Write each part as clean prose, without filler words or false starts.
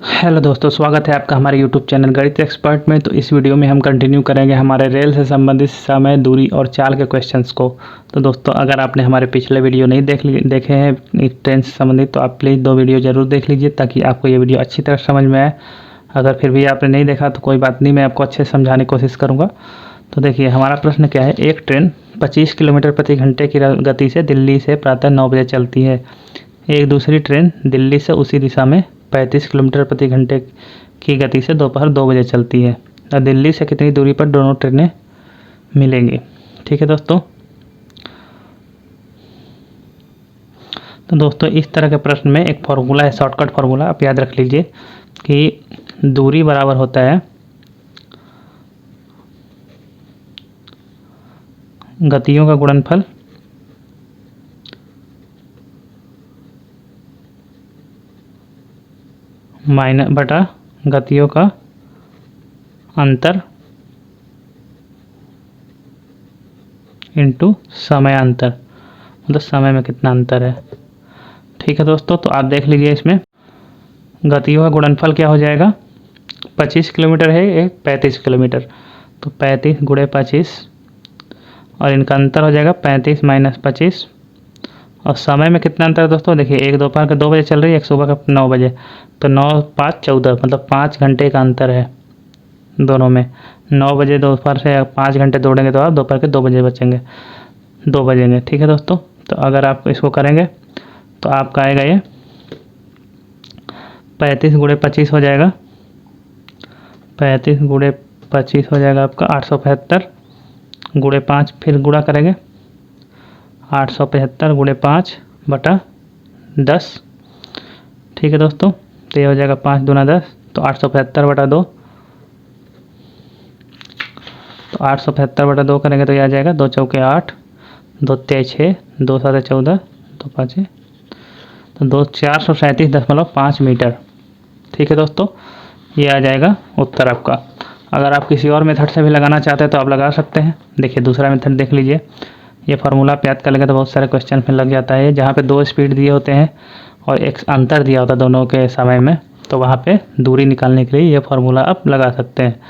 Hello दोस्तों, स्वागत है आपका हमारे यूट्यूब चैनल गणित एक्सपर्ट में। तो इस वीडियो में हम कंटिन्यू करेंगे हमारे रेल से संबंधित समय, दूरी और चाल के क्वेश्चंस को। तो दोस्तों, अगर आपने हमारे पिछले वीडियो नहीं देखे हैं ट्रेन से संबंधित, तो आप प्लीज़ 2 वीडियो ज़रूर देख लीजिए ताकि आपको ये वीडियो अच्छी तरह समझ में आए। अगर फिर भी आपने नहीं देखा तो कोई बात नहीं, मैं आपको अच्छे से समझाने की कोशिश करूँगा। तो देखिए, हमारा प्रश्न क्या है। एक ट्रेन 25 किलोमीटर प्रति घंटे की गति से दिल्ली से प्रातः 9 बजे चलती है। एक दूसरी ट्रेन दिल्ली से उसी दिशा में 35 किलोमीटर प्रति घंटे की गति से दोपहर 2 बजे चलती है। और दिल्ली से कितनी दूरी पर दोनों ट्रेनें मिलेंगी। ठीक है दोस्तों। तो दोस्तों, इस तरह के प्रश्न में एक फार्मूला है, शॉर्टकट फार्मूला आप याद रख लीजिए कि दूरी बराबर होता है गतियों का गुणनफल माइनस बटा गतियों का अंतर इंटू समय अंतर, मतलब समय में कितना अंतर है। ठीक है दोस्तों, तो आप देख लीजिए इसमें गतियों का गुणनफल क्या हो जाएगा। 25 किलोमीटर है, एक 35 किलोमीटर, तो 35 गुणे 25 और इनका अंतर हो जाएगा 35 माइनस 25। और समय में कितना अंतर है दोस्तों, देखिए एक दोपहर का 2 बजे चल रही है, एक सुबह का 9 बजे, तो 9 5 14, मतलब 5 घंटे का अंतर है दोनों में। 9 बजे दोपहर से 5 घंटे दौड़ेंगे तो आप दोपहर के 2 बजे बचेंगे, 2 बजेंगे। ठीक है दोस्तों, तो अगर आप इसको करेंगे तो आपका आएगा ये 35 गुणे 25 हो जाएगा। 35 गुणे 25 हो जाएगा आपका 875 गुणे 5, फिर गुणा करेंगे 875 गुणे 5 बटा 10। ठीक है दोस्तों, तो ये हो जाएगा 5 दूना 10, तो 875 बटा 2। तो 875 बटा 2 करेंगे तो ये आ जाएगा 2 चौके 8, 2 तेईस 6, 2 7 14, 2 5, तो 2 437.5 मीटर। ठीक है दोस्तों, ये आ जाएगा उत्तर आपका। अगर आप किसी और मेथड से भी लगाना चाहते हैं तो आप लगा सकते हैं। देखिए दूसरा मेथड देख लीजिए, ये फार्मूला आप याद कर लेंगे तो बहुत सारे क्वेश्चन में लग जाता है। जहाँ पे 2 स्पीड दिए होते हैं और एक अंतर दिया होता है दोनों के समय में, तो वहाँ पे दूरी निकालने के लिए ये फार्मूला आप लगा सकते हैं।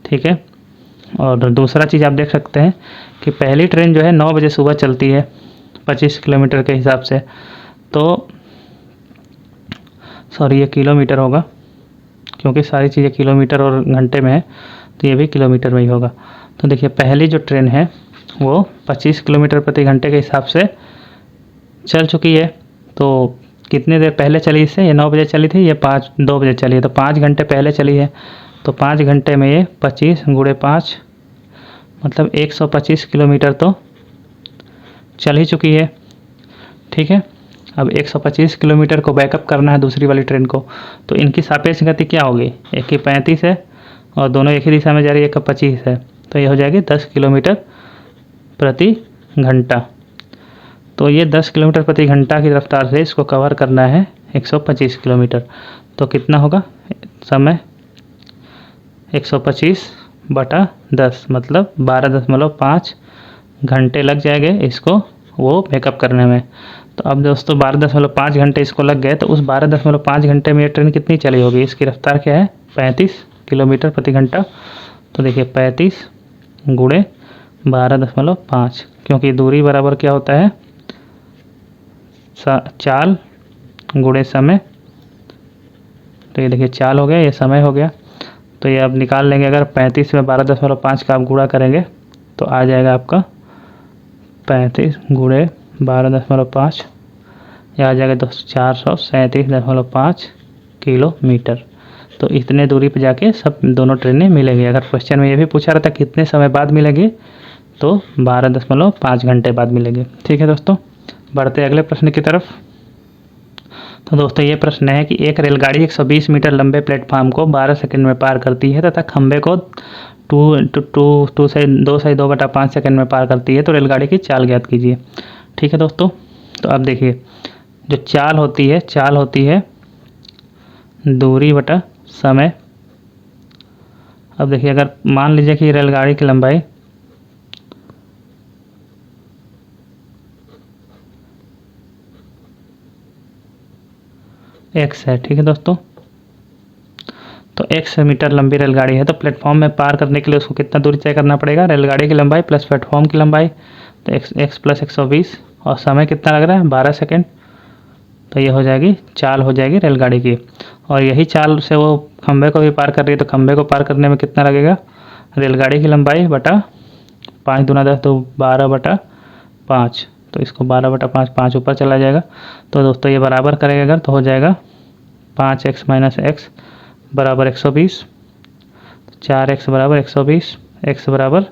ठीक है, और दूसरा चीज़ आप देख सकते हैं कि पहली ट्रेन जो है 9 बजे सुबह चलती है 25 किलोमीटर के हिसाब से, तो सॉरी ये किलोमीटर होगा क्योंकि सारी चीज़ें किलोमीटर और घंटे में है, तो ये भी किलोमीटर में ही होगा। तो देखिए पहली जो ट्रेन है वो 25 किलोमीटर प्रति घंटे के हिसाब से चल चुकी है। तो कितनी देर पहले चली इससे, ये 9 बजे चली थी, ये 2 बजे चली है, तो 5 घंटे पहले चली है। तो 5 घंटे में ये 25 गुणे 5 मतलब 125 किलोमीटर तो चल ही चुकी है। ठीक है, अब 125 किलोमीटर को बैकअप करना है दूसरी वाली ट्रेन को, तो इनकी सापेक्ष गति क्या होगी, एक की 35 है और दोनों एक ही दिशा में जा रही है, एक का 25 है, तो ये हो जाएगी 10 किलोमीटर प्रति घंटा। तो ये 10 किलोमीटर प्रति घंटा की रफ्तार से इसको कवर करना है 125 किलोमीटर। तो कितना होगा समय, 125 बटा 10 मतलब 12.5 घंटे लग जाएंगे इसको वो बैकअप करने में। तो अब दोस्तों 12.5 घंटे इसको लग गए, तो उस 12.5 घंटे में ये ट्रेन कितनी चली होगी, इसकी रफ्तार क्या है 35 किलोमीटर प्रति घंटा। तो देखिए 35 गुणे 12.5, क्योंकि दूरी बराबर क्या होता है चाल गुणे समय। तो ये देखिए चाल हो गया, ये समय हो गया। तो ये आप निकाल लेंगे, अगर 35 में 12.5 का आप गुणा करेंगे तो आ जाएगा आपका 35 गुणे 12.5, यह आ जाएगा 437.5 किलोमीटर। तो इतने दूरी पर जाके सब दोनों ट्रेनें मिलेंगी। अगर क्वेश्चन में ये भी पूछा रहता कितने समय बाद मिलेगी, तो 12.5 घंटे बाद मिलेगी। ठीक है दोस्तों, बढ़ते अगले प्रश्न की तरफ। तो दोस्तों ये प्रश्न है कि एक रेलगाड़ी 120 मीटर लंबे प्लेटफार्म को 12 सेकंड में पार करती है तथा खंबे को 2.5 सेकंड में पार करती है, तो रेलगाड़ी की चाल ज्ञात कीजिए। ठीक है दोस्तों, तो अब देखिए जो चाल होती है दूरी बटा समय। अब देखिए अगर मान लीजिए कि रेलगाड़ी की लंबाई x है, ठीक है दोस्तों, तो x मीटर लंबी रेलगाड़ी है, तो प्लेटफॉर्म में पार करने के लिए उसको कितना दूरी तय करना पड़ेगा, रेलगाड़ी की लंबाई प्लस प्लेटफॉर्म की लंबाई, तो x प्लस 120, और समय कितना लग रहा है 12 सेकेंड। तो ये हो जाएगी चाल हो जाएगी रेलगाड़ी की। और यही चाल से वो खंभे को भी पार कर रही है, तो खंभे को पार करने में कितना लगेगा, रेलगाड़ी की लंबाई बटा 5 दूना 10, तो 12 बटा 5, तो इसको 12 बटा 5, 5 ऊपर चला जाएगा। तो दोस्तों ये बराबर करेगा अगर, तो हो जाएगा 5x माइनस एक्स बराबर 120, 4x बराबर 120, x बराबर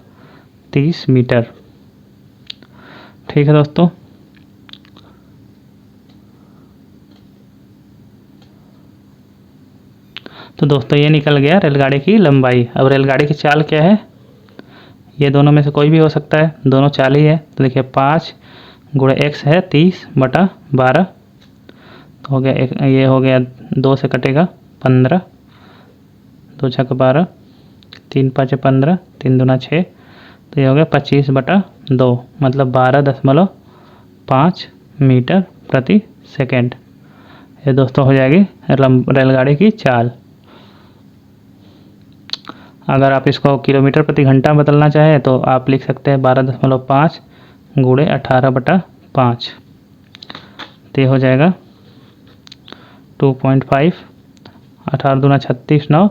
30 मीटर। ठीक है दोस्तों, तो दोस्तों ये निकल गया रेलगाड़ी की लंबाई। अब रेलगाड़ी की चाल क्या है, ये दोनों में से कोई भी हो सकता है, दोनों चाल ही है। तो देखिए 5 गुणे x है 30 बटा 12, तो हो गया एक, ये हो गया 2 से कटेगा 15, 2 छक 12, 3 5 15, 3 दूना 6, तो ये हो गया 25 बटा 2, मतलब 12.5 मीटर प्रति सेकेंड। ये दोस्तों हो जाएगी रेलगाड़ी की चाल। अगर आप इसको किलोमीटर प्रति घंटा बदलना चाहें तो आप लिख सकते हैं 12.5 गुणे 18 बटा 5, तो ये हो जाएगा 2.5, 18 दूना 36, 9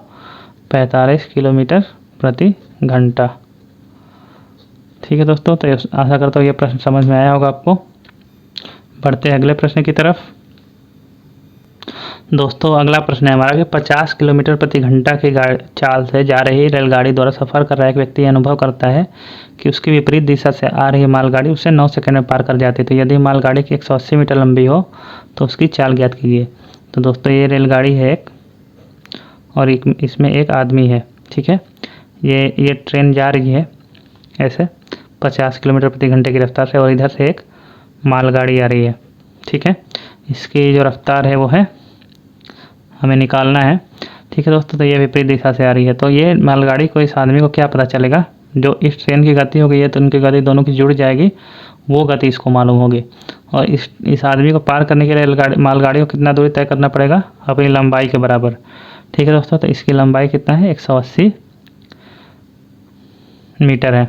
45 किलोमीटर प्रति घंटा। ठीक है दोस्तों, तो आशा करता हूँ ये प्रश्न समझ में आया होगा आपको। बढ़ते हैं अगले प्रश्न की तरफ। दोस्तों अगला प्रश्न है हमारा कि 50 किलोमीटर प्रति घंटा की चाल से जा रही रेलगाड़ी द्वारा सफ़र कर रहा एक व्यक्ति अनुभव करता है कि उसकी विपरीत दिशा से आ रही मालगाड़ी उसे 9 सेकंड में पार कर जाती है। तो यदि मालगाड़ी की 180 मीटर लंबी हो तो उसकी चाल ज्ञात कीजिए। तो दोस्तों ये रेलगाड़ी है एक, और इसमें एक आदमी है। ठीक है, ये ट्रेन जा रही है ऐसे 50 किलोमीटर प्रति घंटे की रफ्तार से, और इधर से एक मालगाड़ी आ रही है। ठीक है, इसकी जो रफ्तार है वो है, हमें निकालना है। ठीक है दोस्तों, तो ये विपरीत दिशा से आ रही है। तो ये मालगाड़ी को, इस आदमी को क्या पता चलेगा, जो इस ट्रेन की गति होगी, ये तो उनकी गति दोनों की जुड़ जाएगी, वो गति इसको मालूम होगी। और इस आदमी को पार करने के लिए मालगाड़ी को कितना दूरी तय करना पड़ेगा, अपनी लंबाई के बराबर। ठीक है दोस्तों, तो इसकी लंबाई कितना है 180 मीटर है,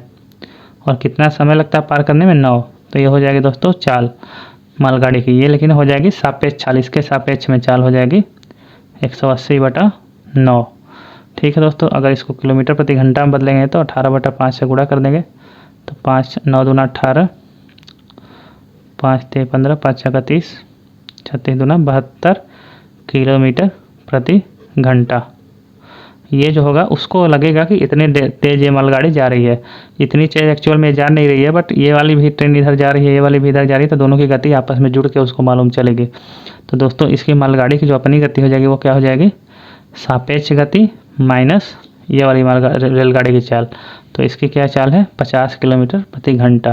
और कितना समय लगता है पार करने में 9। तो ये हो जाएगी दोस्तों चाल मालगाड़ी की, ये लेकिन हो जाएगी सापेक्ष चाल, इसके सापेक्ष में चाल हो जाएगी 180 बटा 9। ठीक है दोस्तों, अगर इसको किलोमीटर प्रति घंटा में बदलेंगे तो 18 बटा 5 से गुणा कर देंगे, तो 5 9 दूना 18, 5 3 15, 5 6 30, 36 दूना 72 किलोमीटर प्रति घंटा। ये जो होगा उसको लगेगा कि इतने तेज ये मालगाड़ी जा रही है। इतनी तेज एक्चुअल में जा नहीं रही है, बट ये वाली भी ट्रेन इधर जा रही है, ये वाली भी इधर जा रही है, तो दोनों की गति आपस में जुड़ के उसको मालूम चलेगी। तो दोस्तों इसकी मालगाड़ी की जो अपनी गति हो जाएगी वो क्या हो जाएगी, सापेक्ष गति माइनस ये वाली रेलगाड़ी की चाल। तो इसकी क्या चाल है 50 किलोमीटर प्रति घंटा।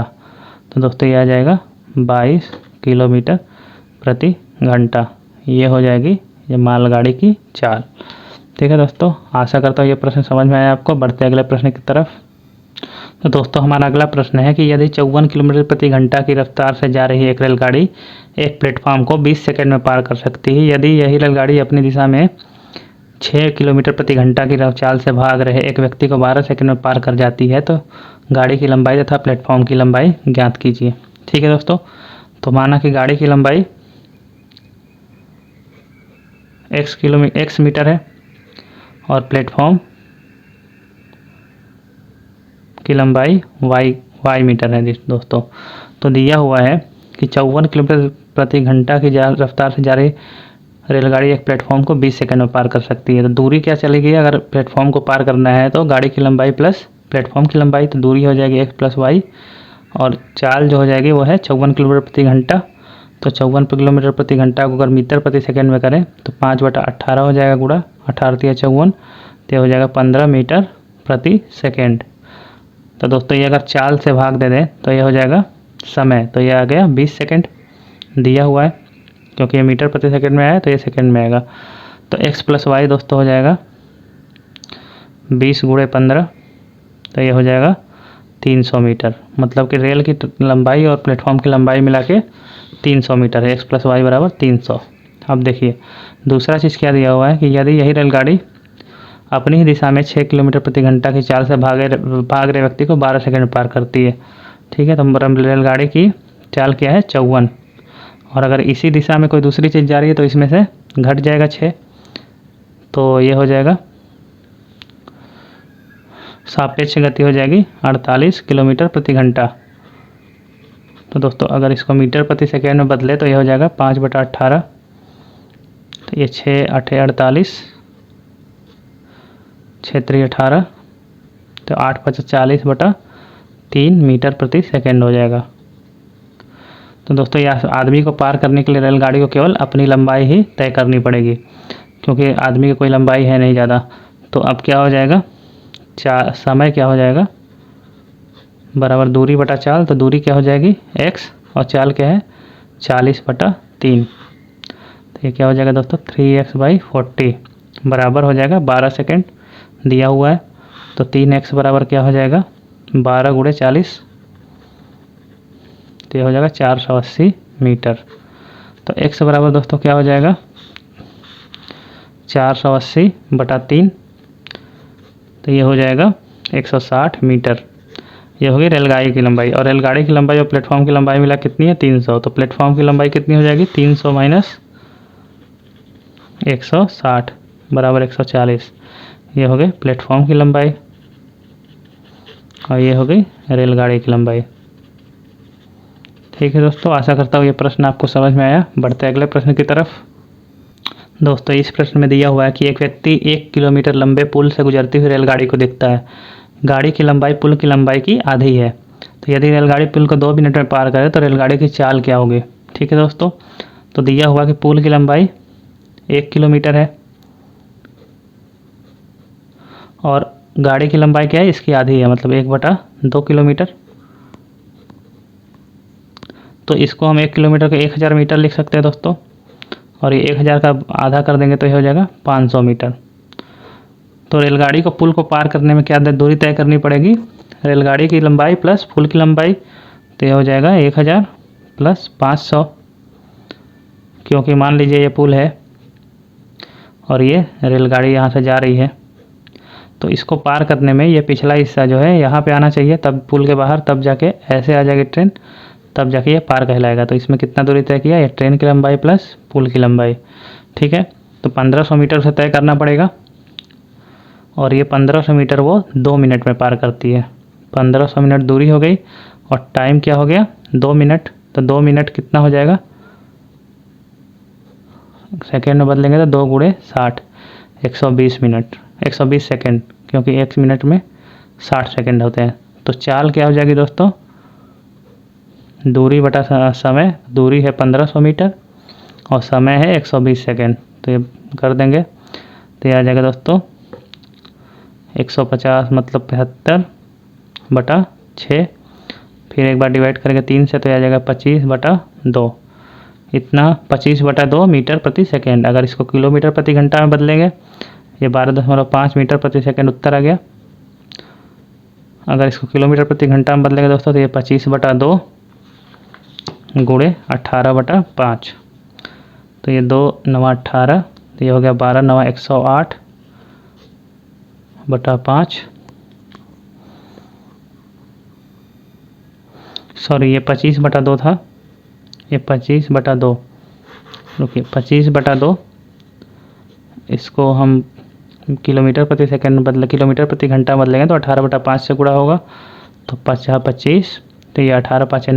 तो दोस्तों ये आ जाएगा 22 किलोमीटर प्रति घंटा। ये हो जाएगी ये मालगाड़ी की चाल। ठीक है दोस्तों, आशा करता हूँ ये प्रश्न समझ में आया आपको। बढ़ते अगले प्रश्न की तरफ। तो दोस्तों हमारा अगला प्रश्न है कि यदि 54 किलोमीटर प्रति घंटा की रफ्तार से जा रही एक रेलगाड़ी एक प्लेटफॉर्म को 20 सेकंड में पार कर सकती है, यदि यही रेलगाड़ी अपनी दिशा में 6 किलोमीटर प्रति घंटा की चाल से भाग रहे एक व्यक्ति को 12 सेकंड में पार कर जाती है, तो गाड़ी की लंबाई तथा प्लेटफॉर्म की लंबाई ज्ञात कीजिए। ठीक है दोस्तों, तो माना कि गाड़ी की लंबाई x मीटर है और प्लेटफॉर्म की लंबाई y मीटर है दोस्तों। तो दिया हुआ है कि 54 किलोमीटर प्रति घंटा की रफ्तार से जा रही रेलगाड़ी एक प्लेटफॉर्म को 20 सेकंड में पार कर सकती है। तो दूरी क्या चलेगी, अगर प्लेटफॉर्म को पार करना है तो गाड़ी की लंबाई प्लस प्लेटफॉर्म की लंबाई, तो दूरी हो जाएगी x प्लस वाई, और चाल जो हो जाएगी वो है 54 किलोमीटर प्रति घंटा। तो 54 किलोमीटर प्रति घंटा को अगर मीटर प्रति सेकंड में करें तो 5 बटा 18 हो जाएगा गुणा 18 × 54, तो हो जाएगा 15 मीटर प्रति सेकंड। तो दोस्तों ये अगर चाल से भाग दे दें तो ये हो जाएगा समय, तो ये आ गया 20 सेकंड दिया हुआ है, क्योंकि ये मीटर प्रति सेकंड में आया तो ये सेकंड में आएगा। तो x प्लस वाई दोस्तों हो जाएगा 20 × 15, तो ये हो जाएगा 300 मीटर। मतलब कि रेल की लंबाई और प्लेटफॉर्म की लंबाई मिला के 300 मीटर है। x प्लस वाई बराबर 300। अब देखिए दूसरा चीज़ क्या दिया हुआ है कि यदि यही रेलगाड़ी अपनी ही दिशा में 6 किलोमीटर प्रति घंटा की चाल से भाग रहे व्यक्ति को 12 सेकंड में पार करती है। ठीक है, तो रेलगाड़ी की चाल क्या है 54, और अगर इसी दिशा में कोई दूसरी चीज़ जा रही है तो इसमें से घट जाएगा 6, तो ये हो जाएगा सापेक्ष गति हो जाएगी 48 किलोमीटर प्रति घंटा। तो दोस्तों अगर इसको मीटर प्रति सेकेंड में बदले तो ये हो जाएगा 5/18, तो ये 6 8 48, 6 3 18, तो 8 5 40/3 मीटर प्रति सेकेंड हो जाएगा। तो दोस्तों यह आदमी को पार करने के लिए रेलगाड़ी को केवल अपनी लंबाई ही तय करनी पड़ेगी, क्योंकि आदमी की कोई लंबाई है नहीं ज़्यादा। तो अब क्या हो जाएगा, समय क्या हो जाएगा बराबर दूरी बटा चाल, तो दूरी क्या हो जाएगी x और चाल क्या है 40/3। तो ये क्या हो जाएगा दोस्तों 3x/40 बराबर हो जाएगा 12 सेकेंड दिया हुआ है। तो 3x बराबर क्या हो जाएगा 12 × 40, तो ये हो जाएगा 480 मीटर। तो x बराबर दोस्तों क्या हो जाएगा 480/3, तो ये हो जाएगा 160 मीटर। ये होगी रेलगाड़ी की लंबाई, और रेलगाड़ी की लंबाई और प्लेटफॉर्म की लंबाई मिला कितनी है 300। तो प्लेटफॉर्म की लंबाई कितनी हो जाएगी 300 - 160 बराबर 140। ये हो गई प्लेटफॉर्म की लंबाई और ये हो गई रेलगाड़ी की लंबाई। ठीक है दोस्तों, आशा करता हूँ ये प्रश्न आपको समझ में आया। बढ़ते अगले प्रश्न की तरफ। दोस्तों इस प्रश्न में दिया हुआ है कि एक व्यक्ति 1 किलोमीटर लंबे पुल से गुजरती हुई रेलगाड़ी को देखता है। गाड़ी की लंबाई पुल की लंबाई की आधी है। तो यदि रेलगाड़ी पुल को 2 मिनट में पार करे तो रेलगाड़ी की चाल क्या होगी। ठीक है दोस्तों, तो दिया हुआ कि पुल की लंबाई 1 किलोमीटर है और गाड़ी की लंबाई क्या है इसकी आधी है, मतलब 1/2 किलोमीटर। तो इसको हम 1 किलोमीटर को 1000 मीटर लिख सकते हैं दोस्तों, और ये 1000 का आधा कर देंगे तो ये हो जाएगा 500 मीटर। तो रेलगाड़ी को पुल को पार करने में क्या दूरी तय करनी पड़ेगी, रेलगाड़ी की लंबाई प्लस पुल की लंबाई, तो ये हो जाएगा 1000 + 500, क्योंकि मान लीजिए ये पुल है और ये रेलगाड़ी यहाँ से जा रही है, तो इसको पार करने में ये पिछला हिस्सा जो है यहाँ पे आना चाहिए, तब पुल के बाहर, तब जाके ऐसे आ जाएगी ट्रेन, तब जाके ये पार कहलाएगा। तो इसमें कितना दूरी तय किया, ये ट्रेन की लंबाई प्लस पुल की लंबाई। ठीक है, तो 1500 मीटर से तय करना पड़ेगा, और ये 1500 मीटर वो 2 मिनट में पार करती है। 1500 मिनट दूरी हो गई और टाइम क्या हो गया 2 मिनट। तो 2 मिनट कितना हो जाएगा, सेकेंड में बदलेंगे तो 2 × 60 120 मिनट, 120 सेकेंड, क्योंकि 1 मिनट में 60 सेकेंड होते हैं। तो चाल क्या हो जाएगी दोस्तों, दूरी बटा समय, दूरी है 1500 मीटर और समय है 120 सेकेंड, तो ये कर देंगे तो ये आ जाएगा दोस्तों 150 मतलब 75/6, फिर एक बार डिवाइड करेंगे 3 से तो ये आ जाएगा 25/2, इतना 25/2 मीटर प्रति सेकेंड। अगर इसको किलोमीटर प्रति घंटा में बदलेंगे ये 12.5 मीटर प्रति सेकेंड उत्तर आ गया। अगर इसको किलोमीटर प्रति घंटा में बदलेंगे दोस्तों तो ये 25/2 × 18/5, तो ये 2 9 18, तो ये हो गया 12 9 108/5, सॉरी ये 25/2 था, ये 25/2, रुकिए 25/2, इसको हम किलोमीटर प्रति सेकंड बदले किलोमीटर प्रति घंटा बदलेंगे तो 18/5 से गुणा होगा, तो 25, तो ये 18 5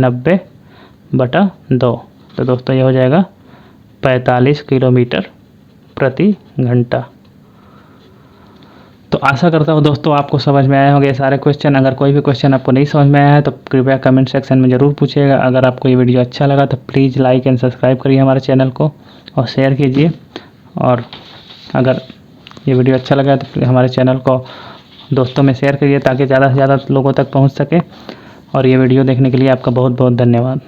90/2, तो दोस्तों ये हो जाएगा 45 किलोमीटर प्रति घंटा। तो आशा करता हूँ दोस्तों आपको समझ में आए होंगे सारे क्वेश्चन। अगर कोई भी क्वेश्चन आपको नहीं समझ में आया है तो कृपया कमेंट सेक्शन में ज़रूर पूछिएगा। अगर आपको ये वीडियो अच्छा लगा तो प्लीज़ लाइक एंड सब्सक्राइब करिए हमारे चैनल को और शेयर कीजिए। और अगर ये वीडियो अच्छा लगा तो हमारे चैनल को दोस्तों में शेयर करिए ताकि ज़्यादा से ज़्यादा लोगों तक पहुँच सके। और ये वीडियो देखने के लिए आपका बहुत बहुत धन्यवाद।